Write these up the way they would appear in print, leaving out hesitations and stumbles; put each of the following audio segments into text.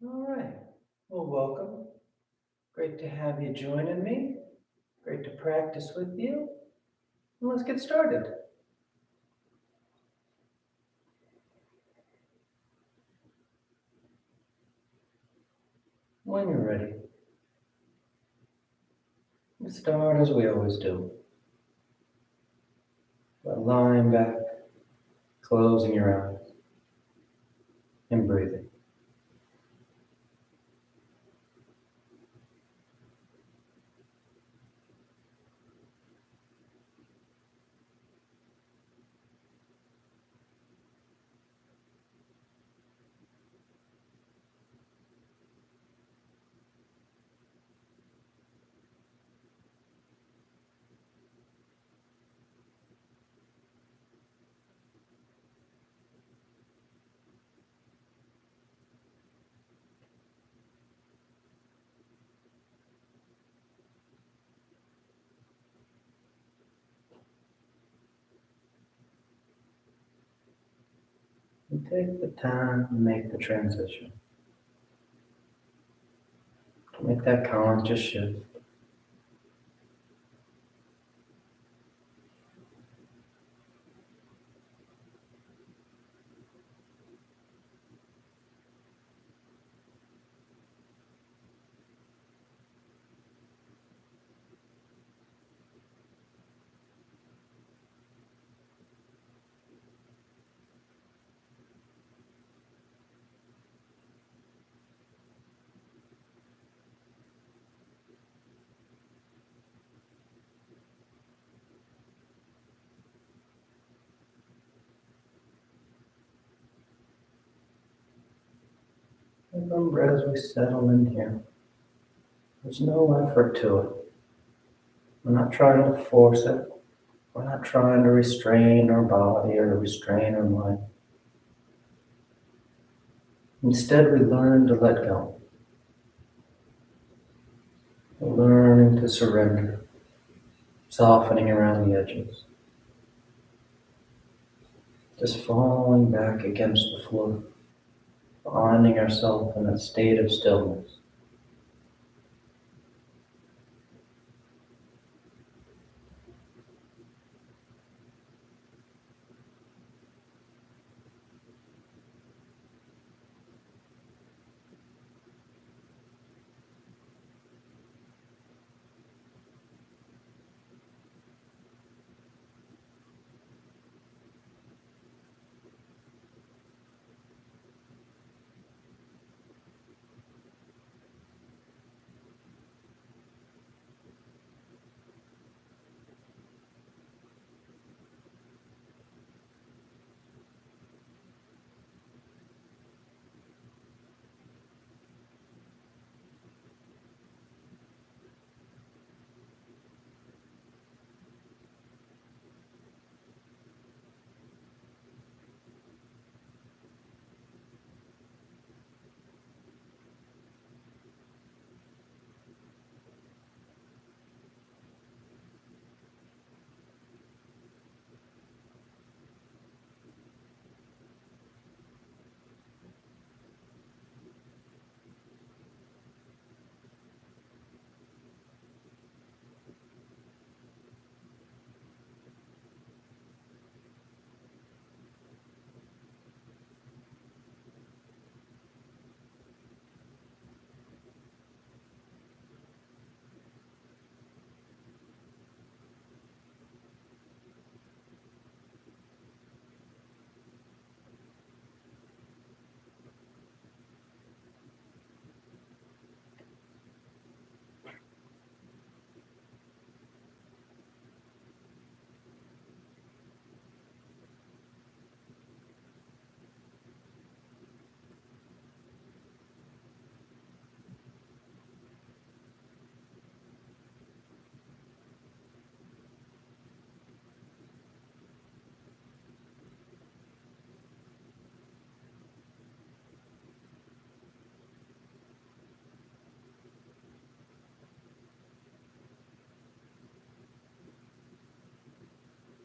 All right. Well, welcome. Great to have you joining me. Great to practice with you. And let's get started. When you're ready, we start as we always do. By lying back, closing your eyes, and breathing. And take the time to make the transition. To make that conscious shift. Remember, as we settle in here, there's no effort to it. We're not trying to force it. We're not trying to restrain our body or restrain our mind. Instead, we learn to let go. We're learning to surrender, softening around the edges. Just falling back against the floor, finding ourselves in a state of stillness.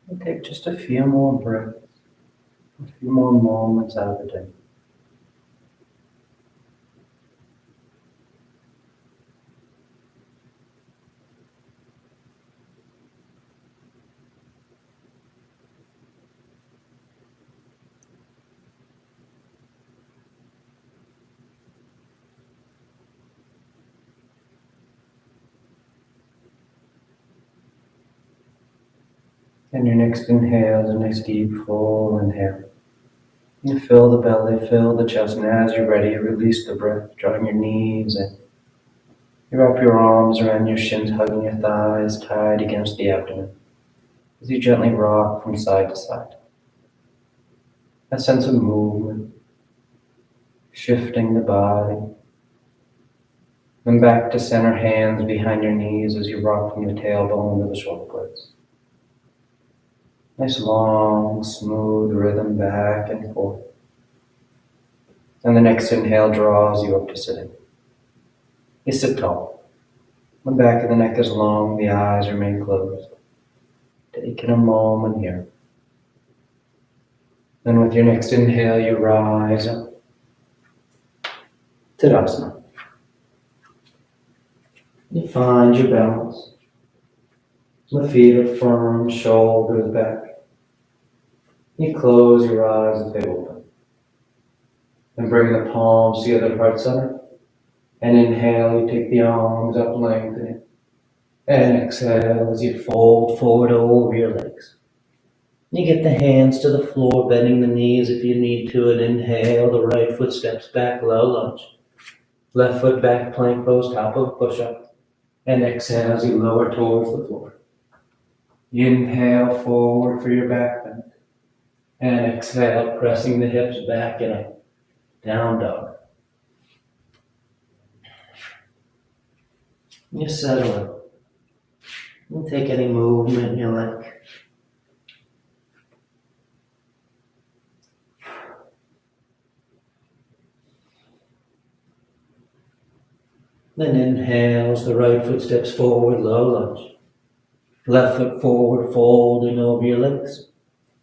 And take just a few more breaths, a few more moments out of the day. And your next inhale is a nice deep full inhale. You fill the belly, fill the chest, and as you're ready, release the breath, drawing your knees in. You wrap your arms around your shins, hugging your thighs tight against the abdomen as you gently rock from side to side. A sense of movement, shifting the body. Then back to center, hands behind your knees as you rock from the tailbone to the shoulder blades. Nice long, smooth rhythm back and forth. And the next inhale draws you up to sitting. You sit tall. The back of the neck is long, the eyes remain closed. Taking a moment here. Then with your next inhale, you rise up. Tadasana. You find your balance. The feet are firm, shoulders back. You close your eyes as they open. Then bring the palms together to heart center. And inhale, you take the arms up, lengthening. And exhale as you fold forward over your legs. You get the hands to the floor, bending the knees if you need to, and inhale, the right foot steps back, low lunge. Left foot back, plank pose, top of push-up. And exhale as you lower towards the floor. Inhale forward for your back bend. And exhale, pressing the hips back in a down dog. You settle in. You take any movement you like. Then inhales, the right foot steps forward, low lunge. Left foot forward, folding over your legs.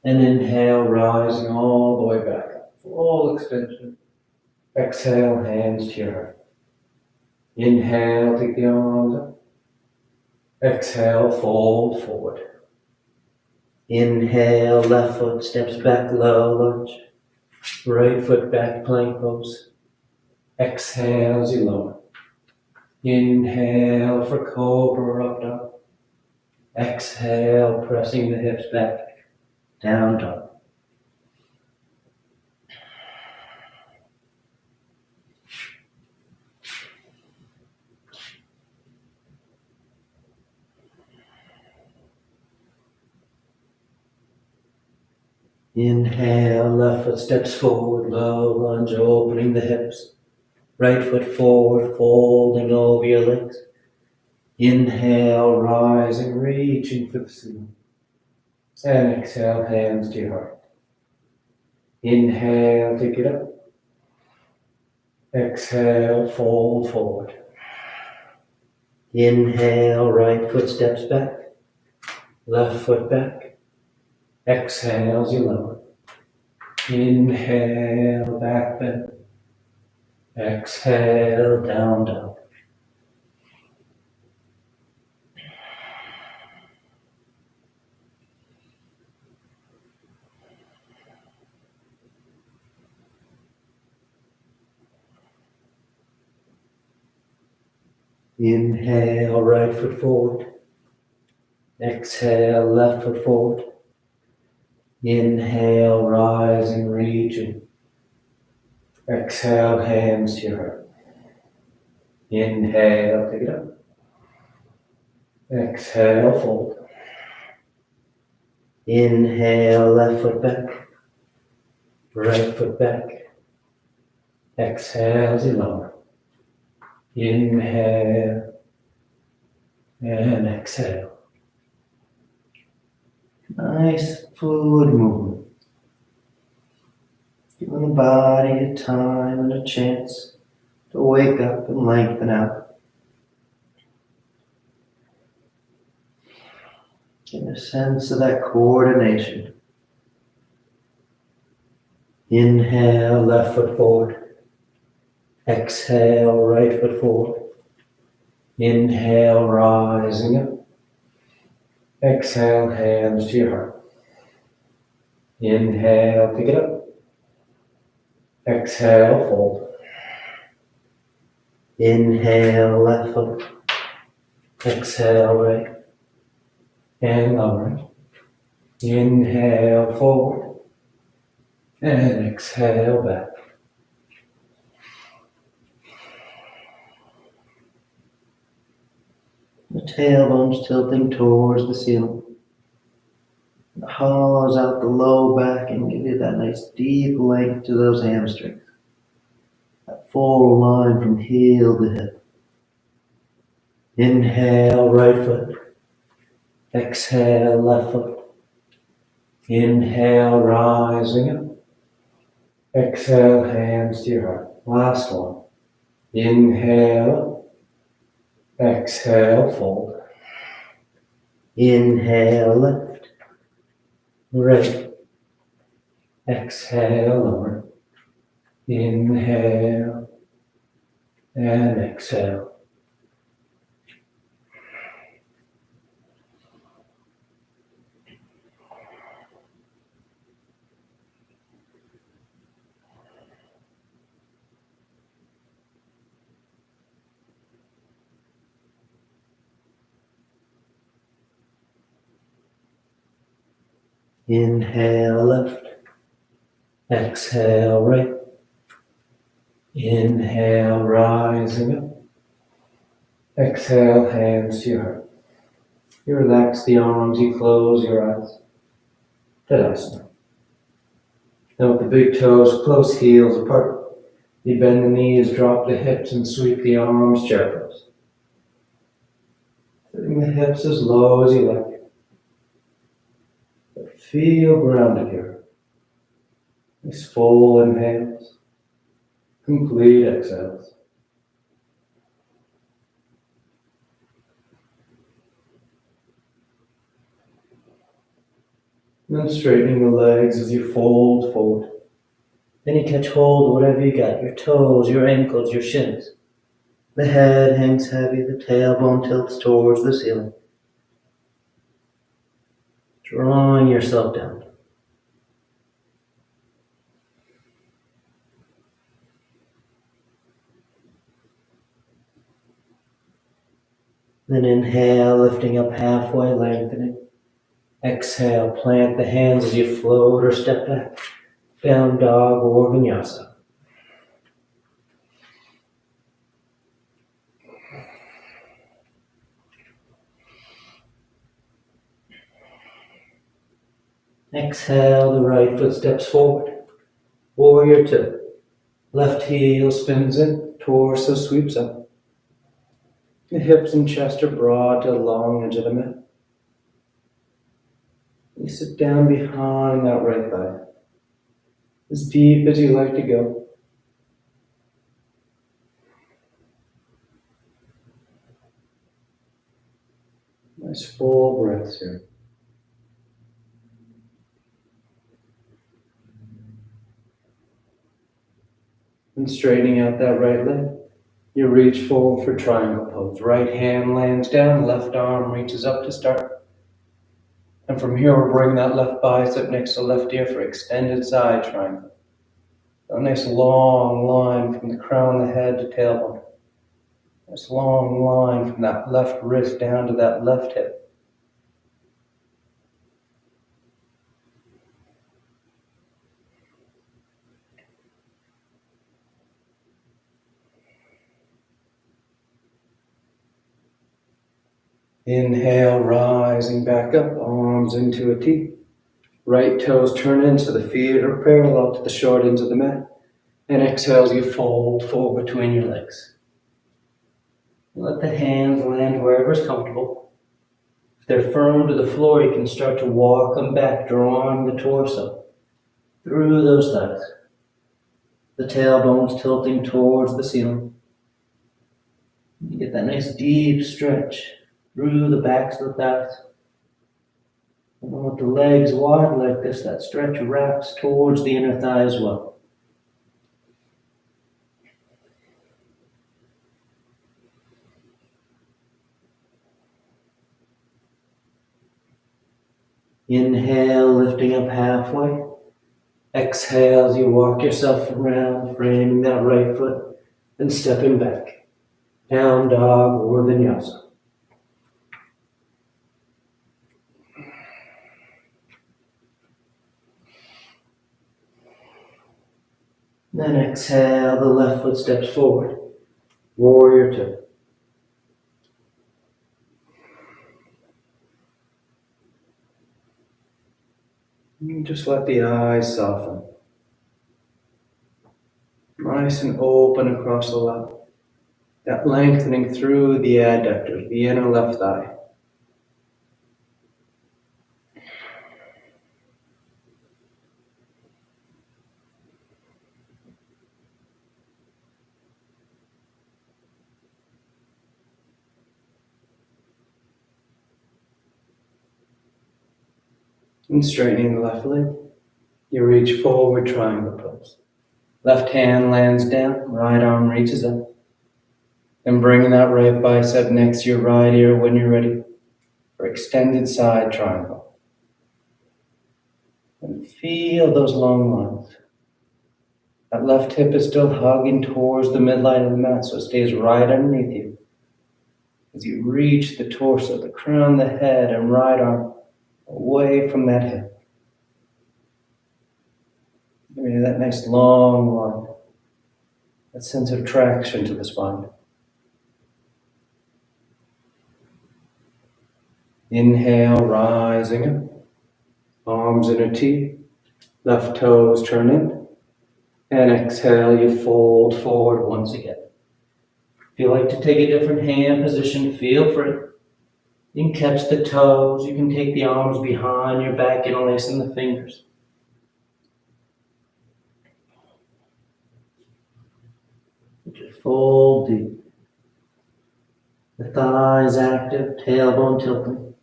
And inhale, rising all the way back up. Full extension. Exhale, hands to your heart. Inhale, take the arms up. Exhale, fold forward. Inhale, left foot steps back, low lunge. Right foot back, plank pose. Exhale as you lower. Inhale for cobra, up dog. Exhale, pressing the hips back, down dog. Inhale, left foot steps forward, low lunge, opening the hips. Right foot forward, folding over your legs. Inhale, rising, reaching for the ceiling. And exhale, hands to your heart. Inhale, take it up. Exhale, fold forward. Inhale, right foot steps back. Left foot back. Exhale as you lower. Inhale, back bend. Exhale, down dog. Inhale, right foot forward. Exhale, left foot forward. Inhale, rising, reaching. Exhale, hands to your heart. Inhale, take it up. Exhale, fold. Inhale, left foot back. Right foot back. Exhale as you lower. Inhale and exhale. Nice fluid movement. Giving the body a time and a chance to wake up and lengthen out. Get a sense of that coordination. Inhale, left foot forward. Exhale, right foot forward. Inhale, rising up. Exhale, hands to your heart. Inhale, pick it up. Exhale, fold. Inhale, left foot. Exhale, right. And lower it. Inhale forward and exhale back. The tailbone's tilting towards the ceiling. It hollows out the low back and give you that nice deep length to those hamstrings. That full line from heel to hip. Inhale, right foot. Exhale, left foot. Inhale, rising up. Exhale, hands to your heart. Last one. Inhale up. Exhale, fold. Inhale, left. Right. Exhale, lower. Inhale and exhale. Inhale left, exhale right. Inhale, rising up. Exhale, hands to your heart. You relax the arms, you close your eyes. Tadasana. Now with the big toes, close heels apart. You bend the knees, drop the hips, and sweep the arms, chair pose. Sitting the hips as low as you like. But feel grounded here. Nice full inhales, complete exhales. And then straightening the legs as you fold forward. Then you catch hold of whatever you got, your toes, your ankles, your shins. The head hangs heavy, the tailbone tilts towards the ceiling. Drawing yourself down. Then inhale, lifting up halfway, lengthening. Exhale, plant the hands as you float or step back. Down dog or vinyasa. Exhale, the right foot steps forward. Warrior two. Left heel spins in, torso sweeps up. The hips and chest are broad to the long edge of the mat. You sit down behind that right thigh, as deep as you like to go. Nice full breaths here. And straightening out that right leg, you reach forward for triangle pose. Right hand lands down, left arm reaches up to start. And from here, we'll bring that left bicep next to left ear for extended side triangle. A nice long line from the crown of the head to tailbone. Nice long line from that left wrist down to that left hip. Inhale, rising back up, arms into a T. Right toes turn in so the feet are parallel to the short ends of the mat. And exhale as you fold forward between your legs. Let the hands land wherever is comfortable. If they're firm to the floor, you can start to walk them back, drawing the torso through those thighs. The tailbone's tilting towards the ceiling. You get that nice deep stretch through the backs of the thighs. And then with the legs wide like this, that stretch wraps towards the inner thigh as well. Inhale, lifting up halfway. Exhale as you walk yourself around, framing that right foot and stepping back. Down dog or vinyasa. Then exhale, the left foot steps forward. Warrior two. And just let the eyes soften. Nice and open across the left. That lengthening through the adductors, the inner left thigh. And straightening the left leg, you reach forward, triangle pose. Left hand lands down, right arm reaches up. And bring that right bicep next to your right ear when you're ready for extended side triangle. And feel those long lines. That left hip is still hugging towards the midline of the mat, so it stays right underneath you. As you reach the torso, the crown, the head, and right arm away from that hip. Give me that nice long line, that sense of traction to the spine. Inhale, rising up, arms in a T, left toes turn in, and exhale, you fold forward once again. If you like to take a different hand position, feel free. You can catch the toes, you can take the arms behind your back, interlacing the fingers. Just fold deep. The thighs active, tailbone tilting,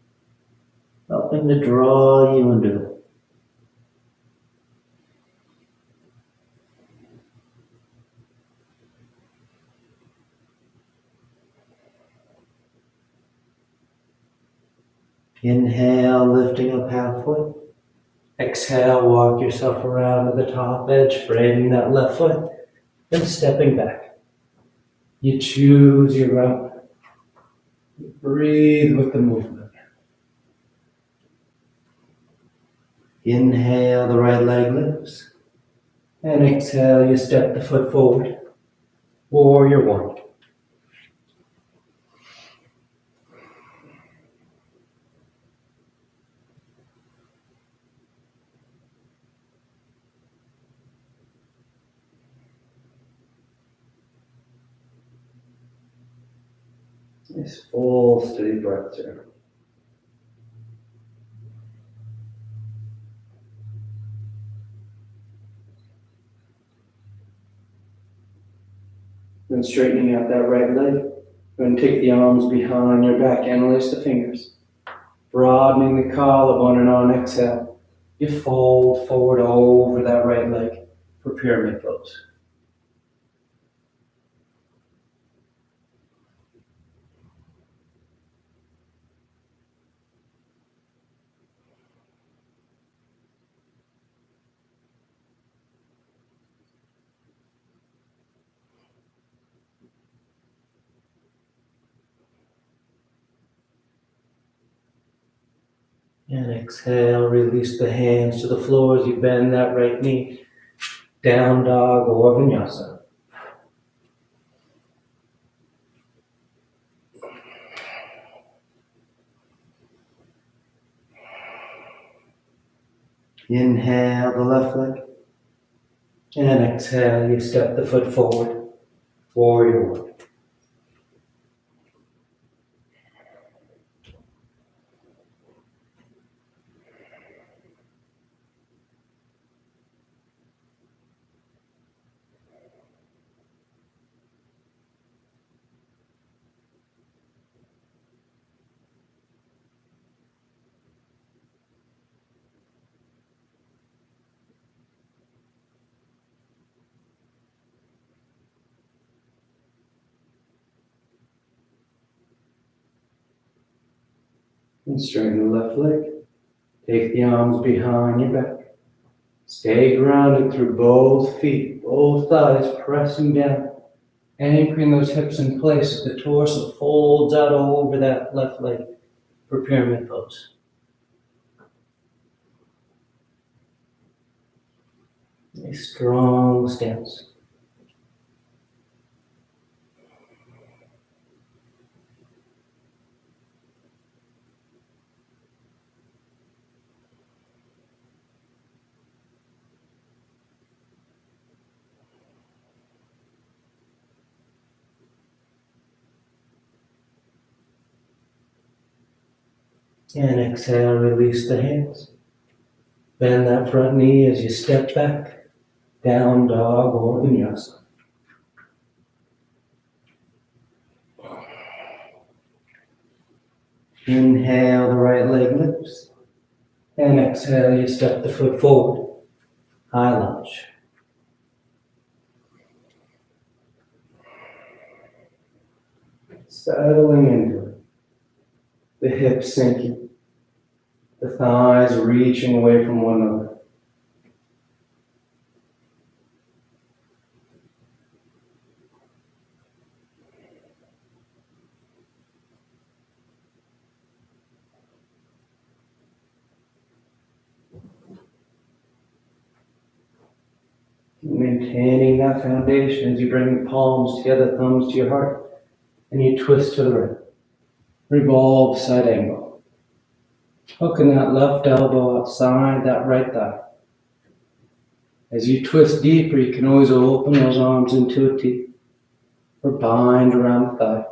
helping to draw you into it. Inhale, lifting up halfway. Exhale, walk yourself around to the top edge, framing that left foot, then stepping back. You choose your route. You breathe with the movement. Inhale, the right leg lifts. And exhale, you step the foot forward. Warrior one. Nice full steady breath here. Then straightening out that right leg. Then take the arms behind your back, interlace the fingers. Broadening the collarbone, and on exhale, you fold forward over that right leg for pyramid pose. And exhale, release the hands to the floor as you bend that right knee. Down dog or vinyasa. Inhale the left leg. And exhale, you step the foot forward. Warrior one. And straighten the left leg. Take the arms behind your back. Stay grounded through both feet, both thighs pressing down. Anchoring those hips in place as the torso folds out over that left leg for pyramid pose. A strong stance. And exhale, release the hands. Bend that front knee as you step back, down dog or vinyasa. Inhale, the right leg lifts. And exhale, you step the foot forward, high lunge. Settling into it. The hips sinking. The thighs reaching away from one another. Maintaining that foundation as you bring your palms together, thumbs to your heart, and you twist to the right. Revolve side angle. Hooking that left elbow outside that right thigh. As you twist deeper, you can always open those arms into a T or bind around the thigh.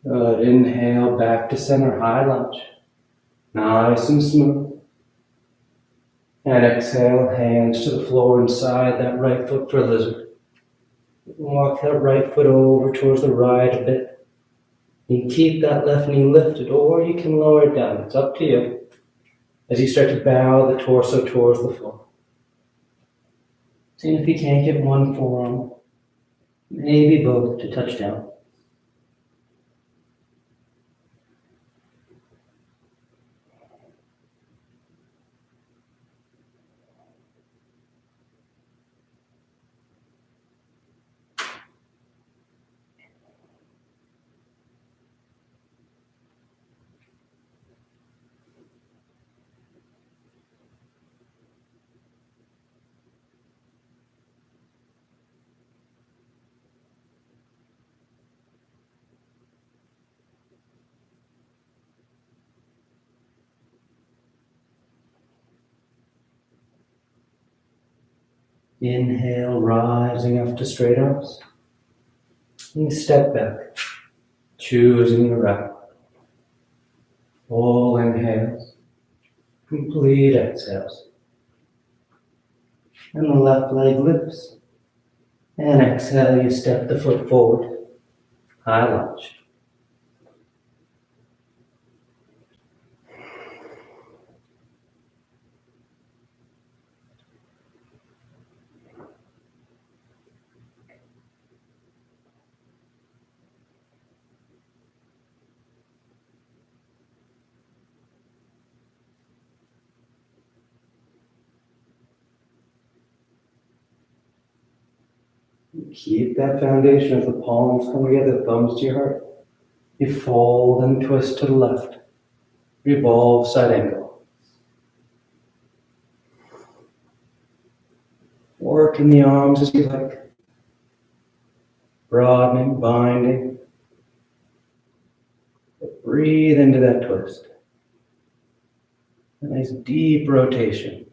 Good. Inhale, back to center, high lunge. Nice and smooth. And exhale, hands to the floor inside that right foot for a lizard. Walk that right foot over towards the right a bit. You can keep that left knee lifted, or you can lower it down. It's up to you. As you start to bow the torso towards the floor. See if you can't get one forearm, maybe both, to touch down. Inhale, rising up to straight arms. And step back, choosing the right. Full inhales, complete exhales. And the left leg lifts. And exhale, you step the foot forward, high lunge. Keep that foundation as the palms come together, thumbs to your heart. You fold and twist to the left. Revolve side angle. Work in the arms as you like. Broadening, binding. Breathe into that twist. A nice deep rotation.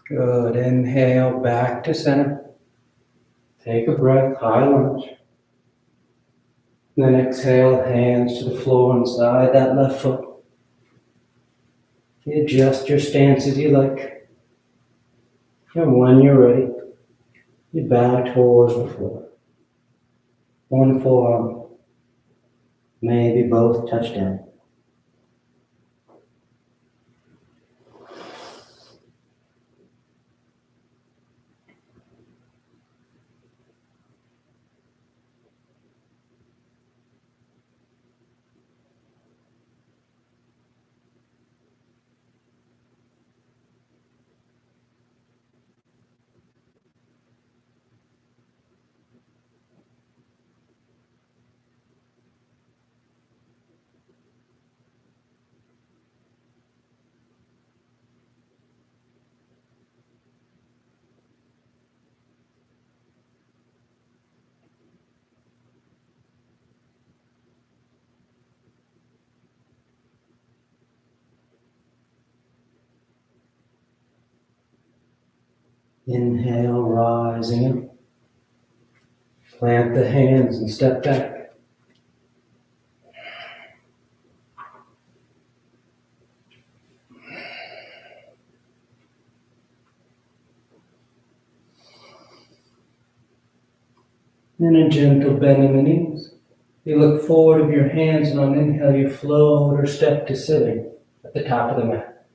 Good. Inhale, back to center. Take a breath, high lunge. Then exhale, hands to the floor inside that left foot. You adjust your stance as you like. And when you're ready, you bow towards the floor. One forearm, maybe both touch down. Inhale, rising up. Plant the hands and step back. Then a gentle bend in the knees. You look forward of your hands, and on inhale you float or step to sitting at the top of the mat.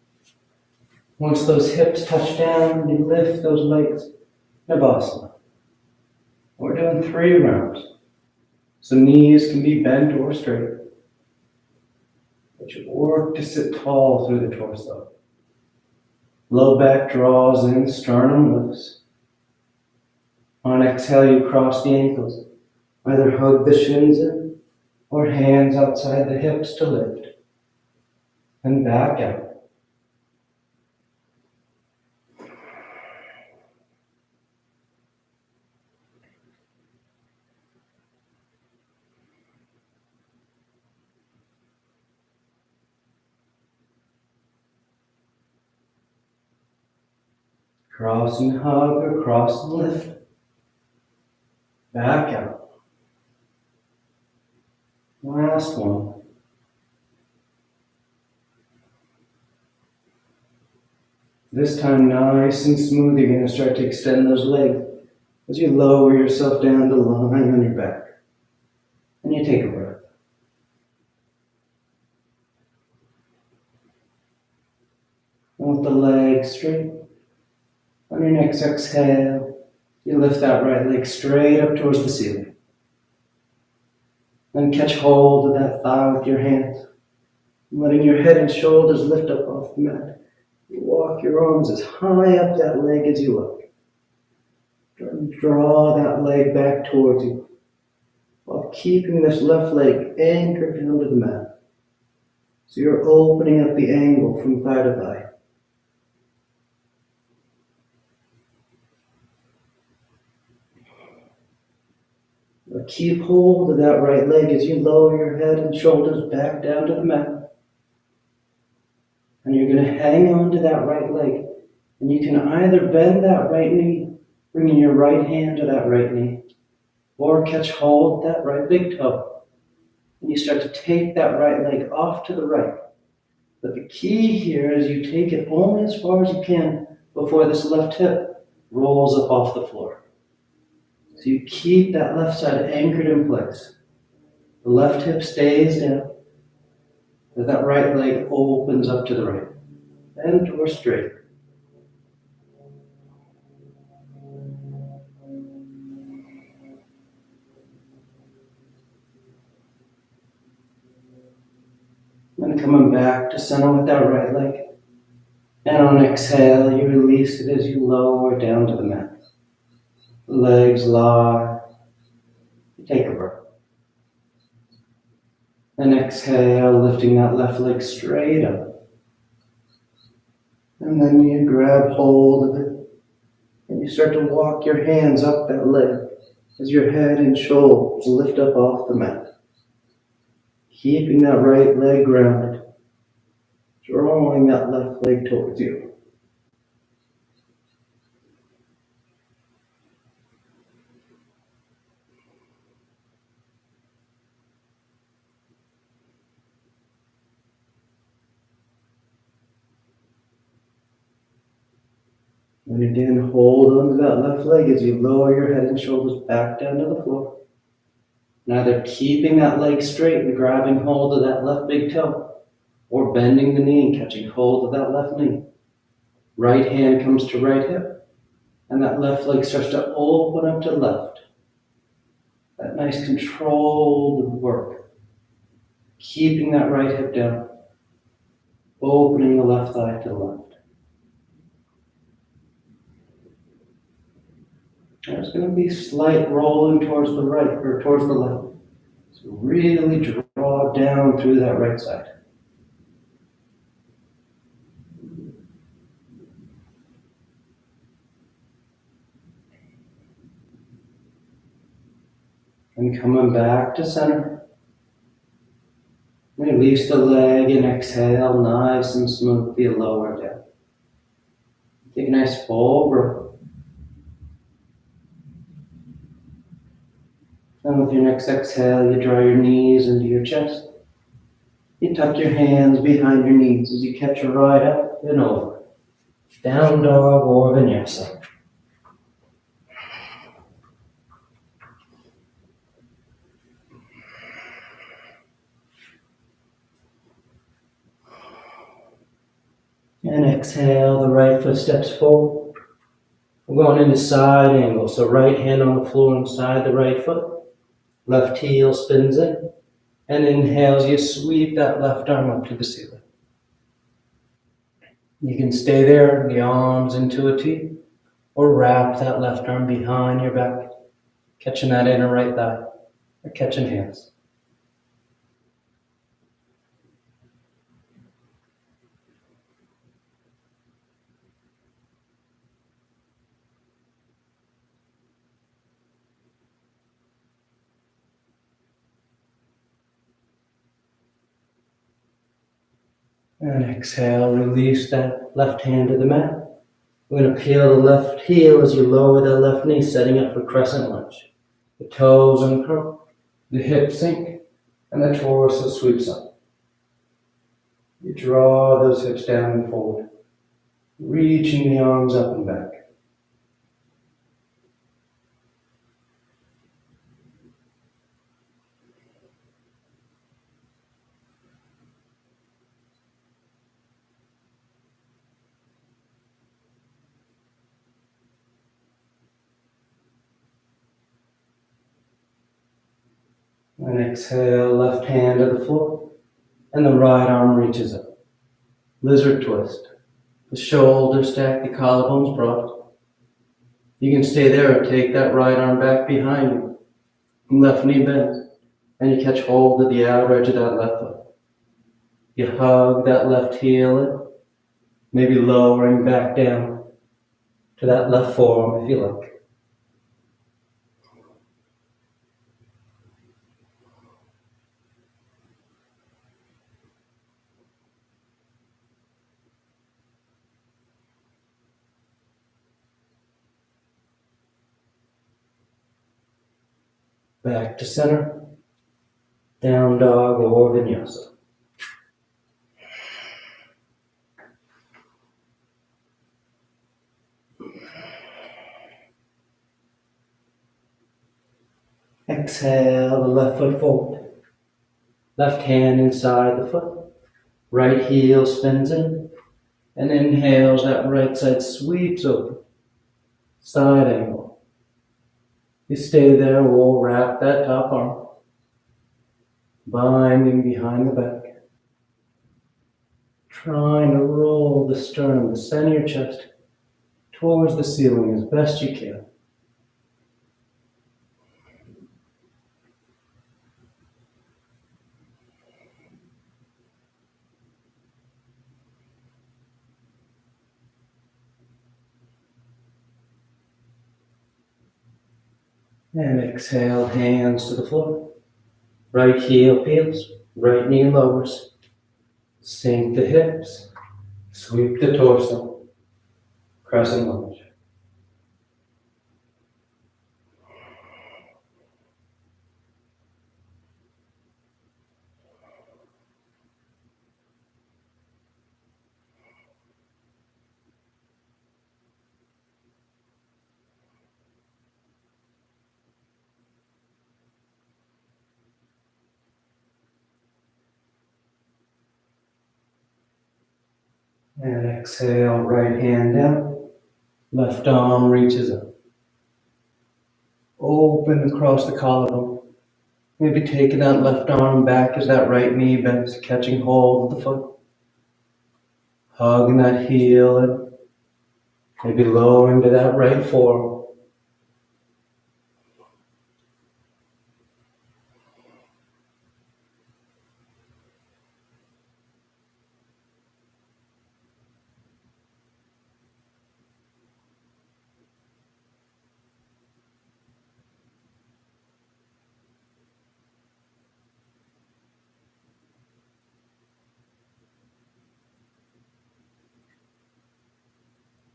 Once those hips touch down, you lift those legs, Navasana. We're doing 3 rounds. So knees can be bent or straight. But you work to sit tall through the torso. Low back draws in, sternum lifts. On exhale, you cross the ankles. Either hug the shins in or hands outside the hips to lift. And back out. Cross and hug or cross and lift. Back out. Last one. This time nice and smooth, you're going to start to extend those legs as you lower yourself down to lie on your back. And you take a breath. And with the legs straight, on your next exhale, you lift that right leg straight up towards the ceiling. Then catch hold of that thigh with your hands, letting your head and shoulders lift up off the mat. You walk your arms as high up that leg as you like. Draw that leg back towards you, while keeping this left leg anchored down to the mat. So you're opening up the angle from thigh to thigh. But keep hold of that right leg as you lower your head and shoulders back down to the mat. And you're going to hang on to that right leg. And you can either bend that right knee, bringing your right hand to that right knee, or catch hold of that right big toe. And you start to take that right leg off to the right. But the key here is you take it only as far as you can before this left hip rolls up off the floor. So you keep that left side anchored in place. The left hip stays down, as that right leg opens up to the right. Bent or straight. Then coming back to center with that right leg. And on exhale, you release it as you lower down to the mat. The legs lie. You take a breath. And exhale, lifting that left leg straight up. And then you grab hold of it. And you start to walk your hands up that leg as your head and shoulders lift up off the mat. Keeping that right leg grounded. Drawing that left leg towards you. And again, hold onto that left leg as you lower your head and shoulders back down to the floor. And either keeping that leg straight and grabbing hold of that left big toe, or bending the knee and catching hold of that left knee. Right hand comes to right hip, and that left leg starts to open up to left. That nice controlled work. Keeping that right hip down, opening the left thigh to the left. There's going to be slight rolling towards the right or towards the left. So really draw down through that right side. And coming back to center. Release the leg and exhale nice and smoothly lower down. Take a nice full breath. And with your next exhale, you draw your knees into your chest. You tuck your hands behind your knees as you catch a right up and over. Down dog or vinyasa. And exhale, the right foot steps forward. We're going into side angle, so right hand on the floor inside the right foot. Left heel spins in. And inhales, you sweep that left arm up to the ceiling. You can stay there, the arms into a T, or wrap that left arm behind your back, catching that inner right thigh, or catching hands. And exhale, release that left hand to the mat. We're going to peel the left heel as you lower the left knee, setting up for Crescent Lunge. The toes uncurl, the hips sink, and the torso sweeps up. You draw those hips down and forward, reaching the arms up and back. And exhale, left hand to the floor, and the right arm reaches up. Lizard twist. The shoulders stack, the collarbones broad. You can stay there or take that right arm back behind you. Left knee bends, and you catch hold of the outer edge of that left foot. You hug that left heel in, maybe lowering back down to that left forearm if you like. Back to center, down dog or vinyasa. Exhale, the left foot forward. Left hand inside the foot. Right heel spins in. And inhales, that right side sweeps over. Side angle. You stay there, we'll wrap that top arm. Binding behind the back. Trying to roll the sternum, the center of your chest, towards the ceiling as best you can. And exhale, hands to the floor. Right heel peels, right knee lowers. Sink the hips, sweep the torso. Crescent lunge. And exhale, right hand down. Left arm reaches up. Open across the collarbone. Maybe taking that left arm back as that right knee bends, catching hold of the foot. Hugging that heel and maybe lowering to that right forearm.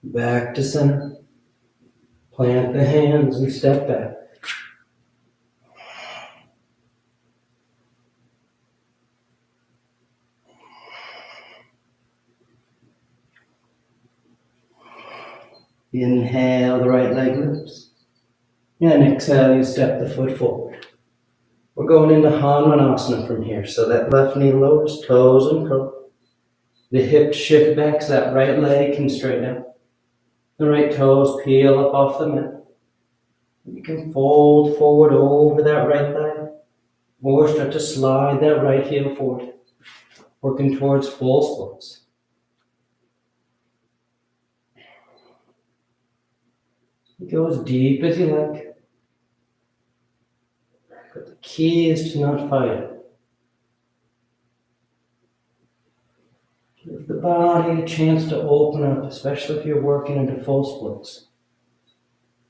Back to center. Plant the hands and step back. Inhale, the right leg lifts. And exhale, you step the foot forward. We're going into Hanuman Asana from here. So that left knee lowers, toes and curl. The hips shift back so that right leg can straighten out. The right toes peel up off the mat. You can fold forward over that right thigh. Or start to slide that right heel forward. Working towards full splits. Go as deep as you like. But the key is to not fight it. Give the body a chance to open up, especially if you're working into full splits.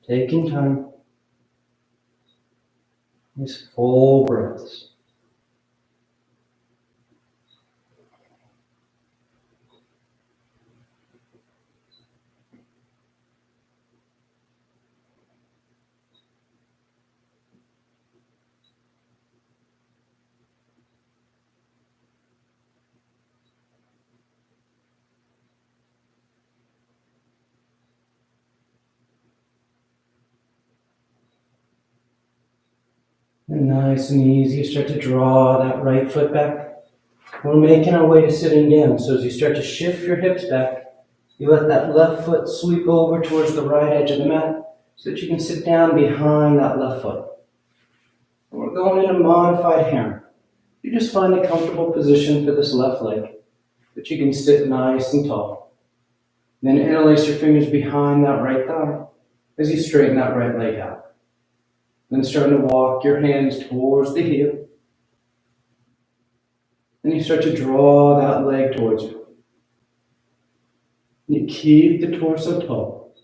Taking time. These full breaths. And nice and easy, you start to draw that right foot back. We're making our way to sitting down. So as you start to shift your hips back, you let that left foot sweep over towards the right edge of the mat so that you can sit down behind that left foot. And we're going into modified hammer. You just find a comfortable position for this left leg that you can sit nice and tall. Then interlace your fingers behind that right thigh as you straighten that right leg out. Then starting to walk your hands towards the heel. Then you start to draw that leg towards you. You keep the torso tall.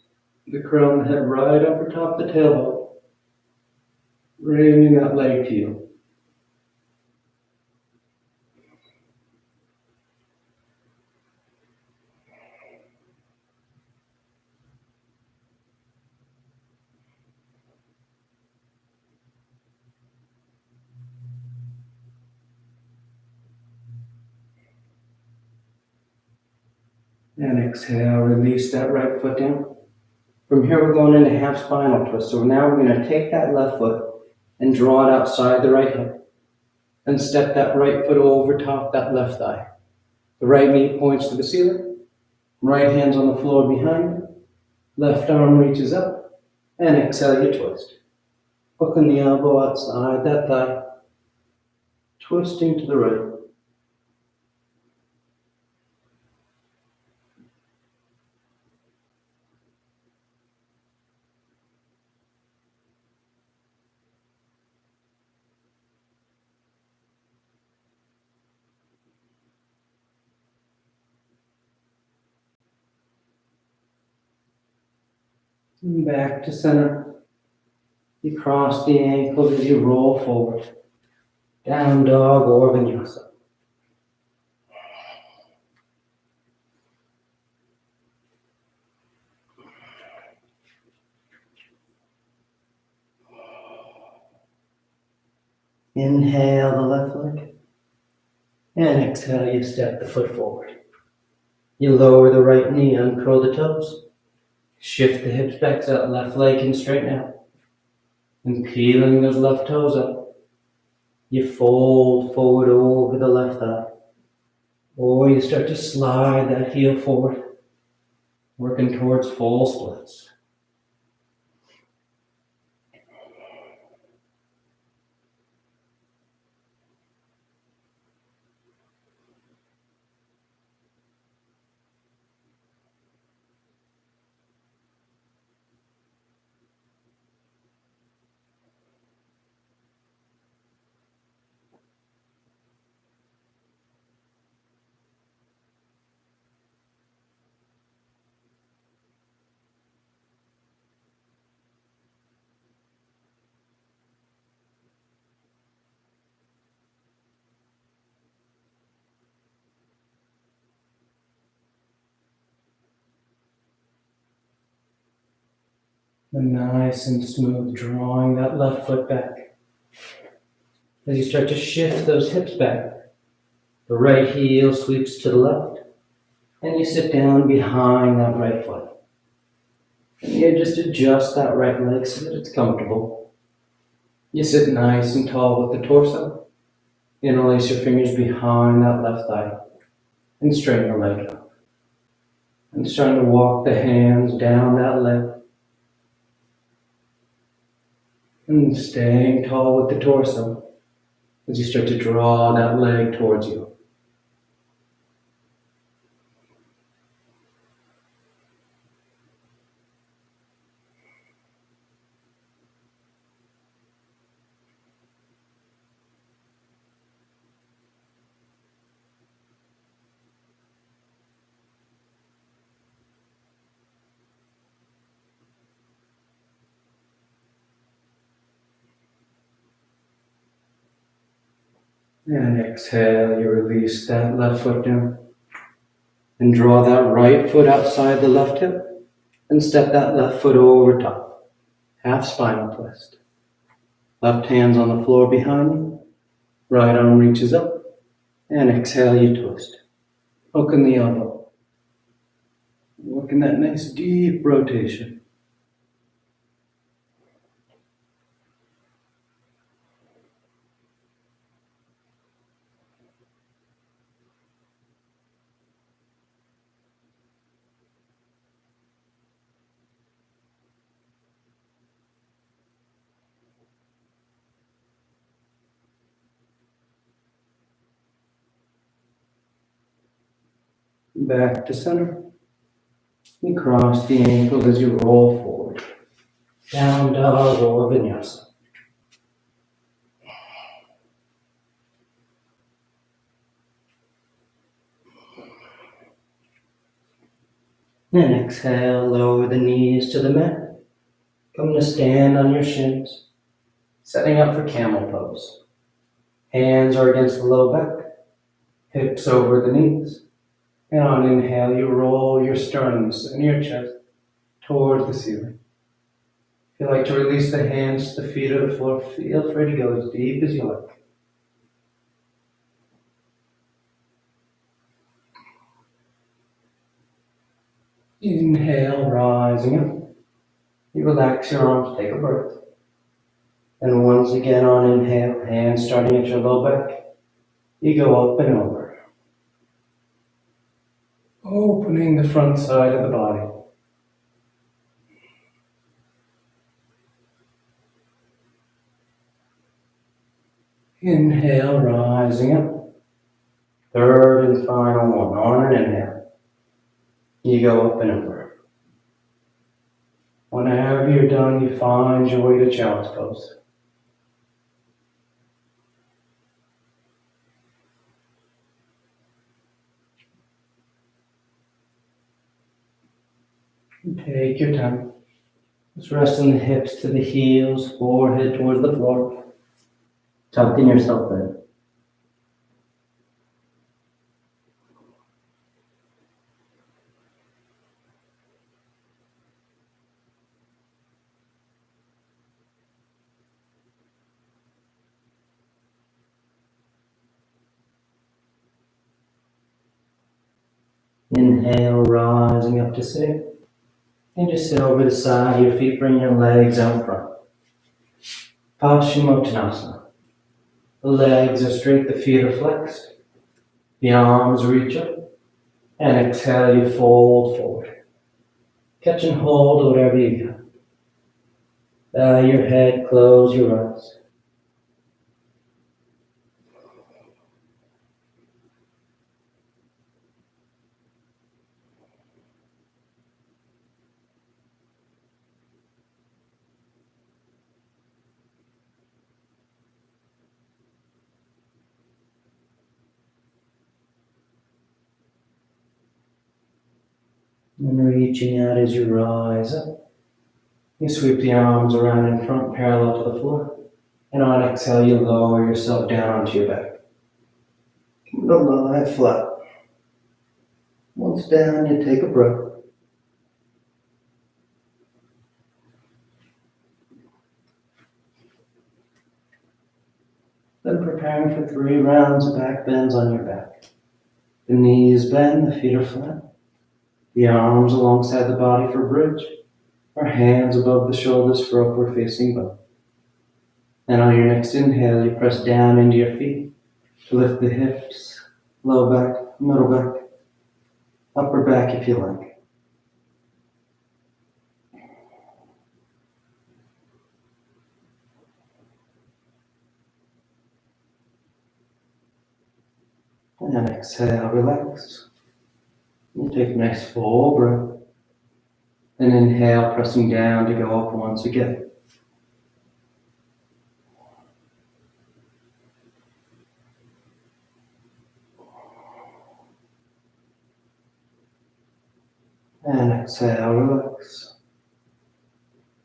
The crown of the head right over top the tailbone. Bringing that leg to you. And exhale, release that right foot down. From here, we're going into half spinal twist. So now we're going to take that left foot and draw it outside the right hip. And step that right foot over top that left thigh. The right knee points to the ceiling. Right hand's on the floor behind you. Left arm reaches up. And exhale, you twist. Hooking the elbow outside that thigh. Twisting to the right. And back to center. You cross the ankles as you roll forward. Down dog or vinyasa. Inhale the left leg. And exhale, you step the foot forward. You lower the right knee, uncurl the toes. Shift the hips back so that left leg can straighten out. And peeling those left toes up, you fold forward over the left thigh. Or you start to slide that heel forward, working towards full splits. And nice and smooth, drawing that left foot back. As you start to shift those hips back, the right heel sweeps to the left, and you sit down behind that right foot. And you just adjust that right leg so that it's comfortable. You sit nice and tall with the torso. Interlace your fingers behind that left thigh and straighten the leg up. And starting to walk the hands down that leg. And staying tall with the torso as you start to draw that leg towards you. And exhale, you release that left foot down. And draw that right foot outside the left hip. And step that left foot over top. Half spinal twist. Left hand's on the floor behind you. Right arm reaches up. And exhale, you twist. Hooking the elbow. Working that nice deep rotation. Back to center. You cross the ankles as you roll forward. Down dog or vinyasa. And exhale, lower the knees to the mat. Come to stand on your shins. Setting up for Camel Pose. Hands are against the low back. Hips over the knees. And on inhale, you roll your sternums and your chest towards the ceiling. If you like to release the hands to the feet or the floor, feel free to go as deep as you like. Inhale, rising up. You relax your arms, take a breath. And once again on inhale, hands starting at your low back, you go up and over. Opening the front side of the body. Inhale, rising up. Third and final one. On an inhale, you go up and over. Whenever you're done, you find your way to child's pose. Take your time. Just resting the hips to the heels, forehead towards the floor. Tucking yourself in. Inhale, rising up to sit. And just sit over the side of your feet, bring your legs out front. Paschimottanasana. The legs are straight, the feet are flexed. The arms reach up. And exhale, you fold forward. Catch and hold whatever you got. Bow your head, close your eyes. And reaching out as you rise up. You sweep the arms around in front, parallel to the floor. And on exhale, you lower yourself down onto your back. Come to lie flat. Once down, you take a breath. Then preparing for 3 rounds of back bends on your back. The knees bend, the feet are flat. The arms alongside the body for bridge. or hands above the shoulders for upward facing bow. And on your next inhale, you press down into your feet to lift the hips, low back, middle back, upper back if you like. And then exhale, relax. You take a nice full breath. And inhale, pressing down to go up once again. And exhale, relax.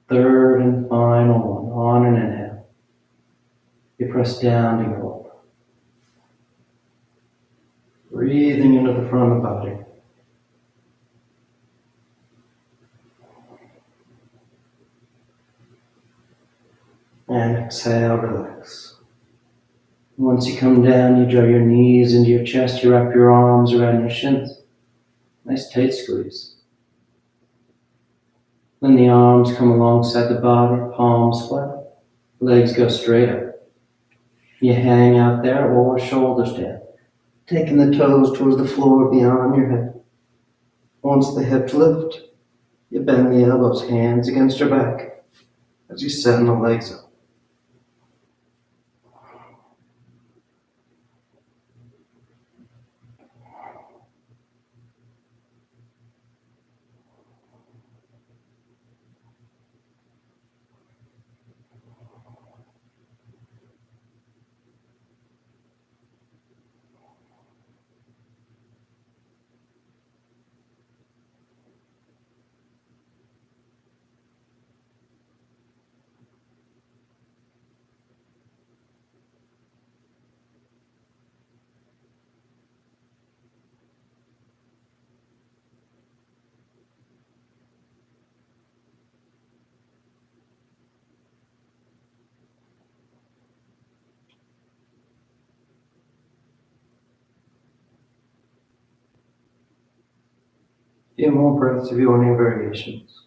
Third and final one. On an inhale. You press down to go up. Breathing into the front of the body. And exhale, relax. Once you come down, you draw your knees into your chest, you wrap your arms around your shins. Nice tight squeeze. Then the arms come alongside the body, palms flat, legs go straight up. You hang out there or shoulders down, taking the toes towards the floor beyond your head. Once the hips lift, you bend the elbows, hands against your back, as you send the legs up. Few more breaths if you want any variations.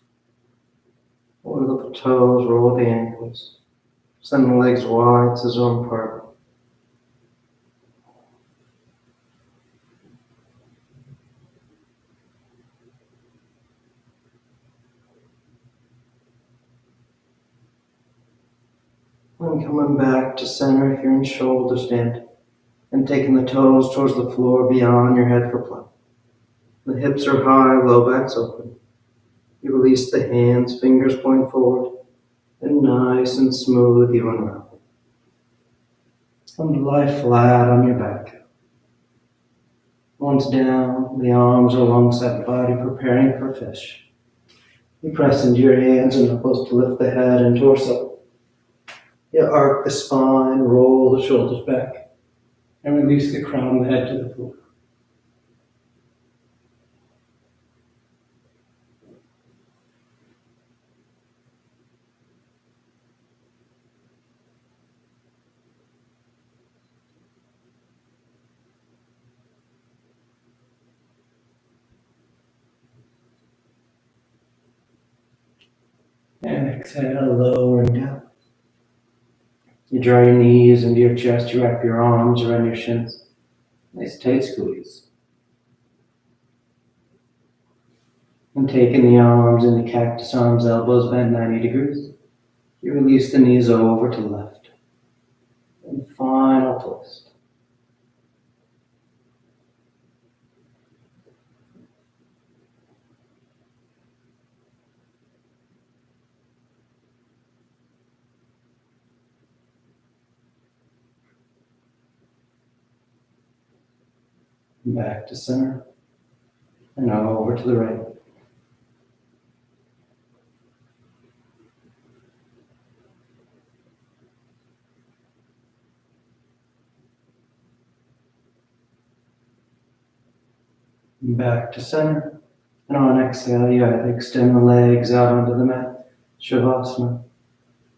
Wiggle the toes, roll the ankles. Send the legs wide to zone part. And coming back to center if you're in shoulder stand. And taking the toes towards the floor beyond your head for play. The hips are high, low back's open. You release the hands, fingers point forward, and nice and smooth you unravel. Come to lie flat on your back. Once down, the arms are alongside the body, preparing for fish. You press into your hands and elbows to lift the head and torso. You arc the spine, roll the shoulders back, and release the crown of the head to the floor. And exhale, lowering down. You draw your knees into your chest, you wrap your arms around your shins. Nice tight squeeze. And taking the arms into cactus arms, elbows bent 90 degrees. You release the knees over to the left. And final twist. Back to center. And now over to the right. Back to center. And on exhale, you either extend the legs out onto the mat, Shavasana,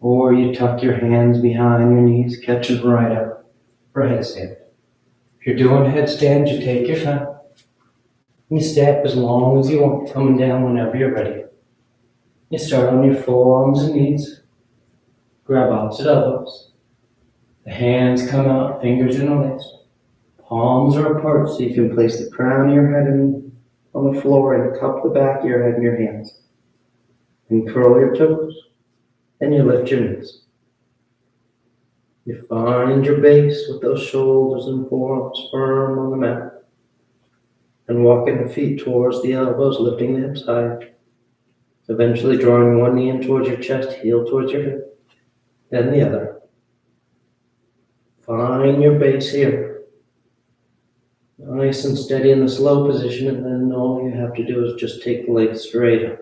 or you tuck your hands behind your knees, catch them right up for headstand. If you're doing headstand, you take your time. You stay up as long as you want, coming down whenever you're ready. You start on your forearms and knees. Grab opposite elbows. The hands come out, fingers interlaced. Palms are apart so you can place the crown of your head on the floor and cup the back of your head in your hands. And curl your toes, and you lift your knees. You find your base with those shoulders and forearms firm on the mat. And walking the feet towards the elbows, lifting the hips high. Eventually drawing one knee in towards your chest, heel towards your hip, then the other. Find your base here. Nice and steady in this low position, and then all you have to do is just take the legs straight up.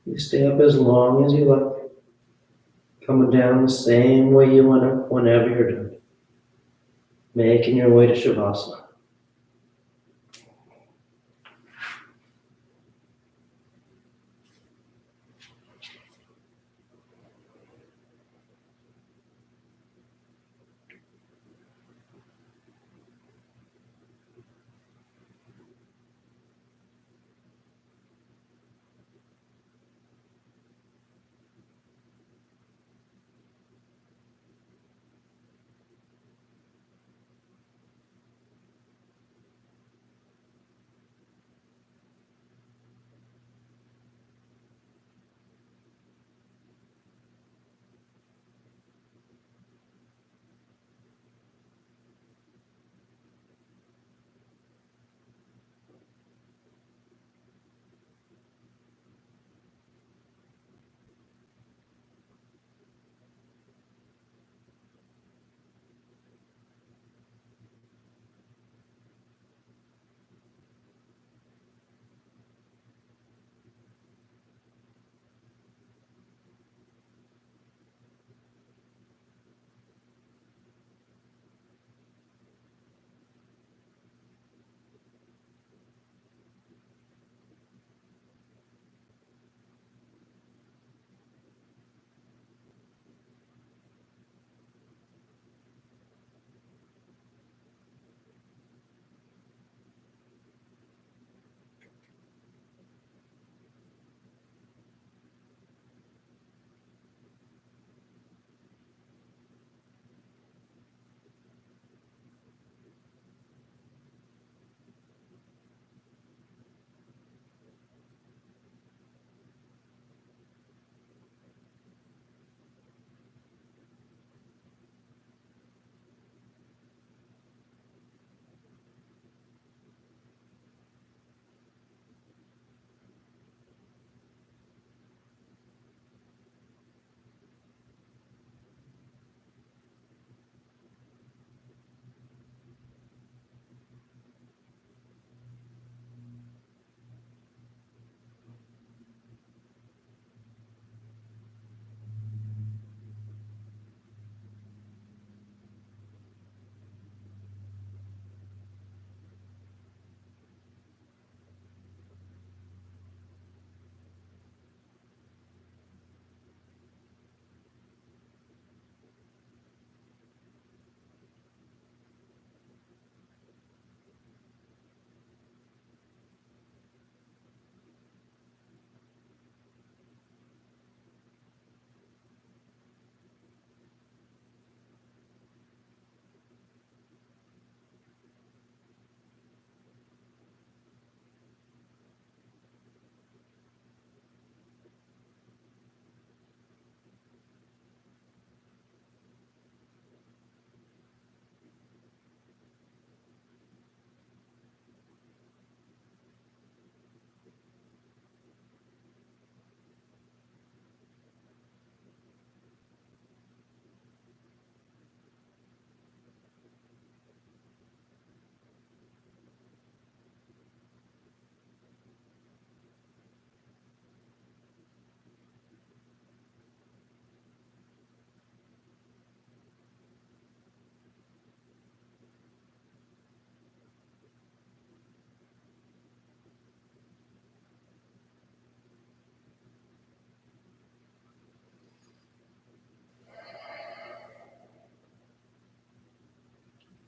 You stay up as long as you like, coming down the same way you went up whenever you're done. Making your way to Shavasana.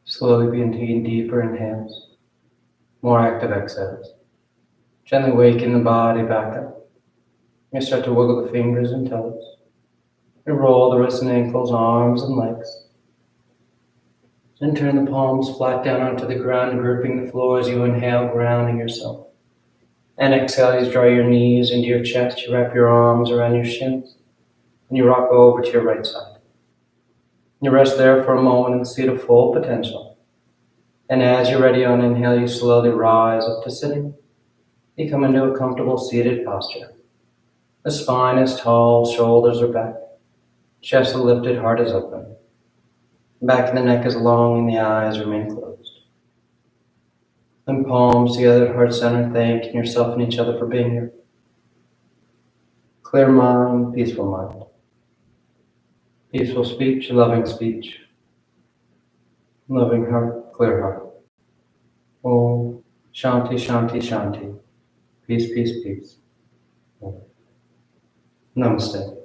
Slowly begin taking deeper inhales. More active exhales. Gently waking the body back up. You start to wiggle the fingers and toes. You roll the wrists and ankles, arms and legs. Then turn the palms flat down onto the ground, gripping the floor as you inhale, grounding yourself. And exhale, you draw your knees into your chest. You wrap your arms around your shins. And you rock over to your right side. You rest there for a moment in the seat of full potential. And as you're ready on inhale, you slowly rise up to sitting. You come into a comfortable seated posture. The spine is tall, shoulders are back. Chest is lifted, heart is open. Back of the neck is long and the eyes remain closed. Then palms together at heart center, thanking yourself and each other for being here. Clear mind, peaceful mind. Peaceful speech, loving speech. Loving heart, clear heart. Om Shanti, Shanti, Shanti. Peace, peace, peace. Namaste.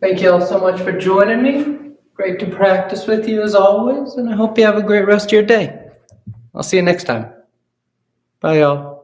Thank you all so much for joining me. Great to practice with you as always, and I hope you have a great rest of your day. I'll see you next time. Bye, y'all.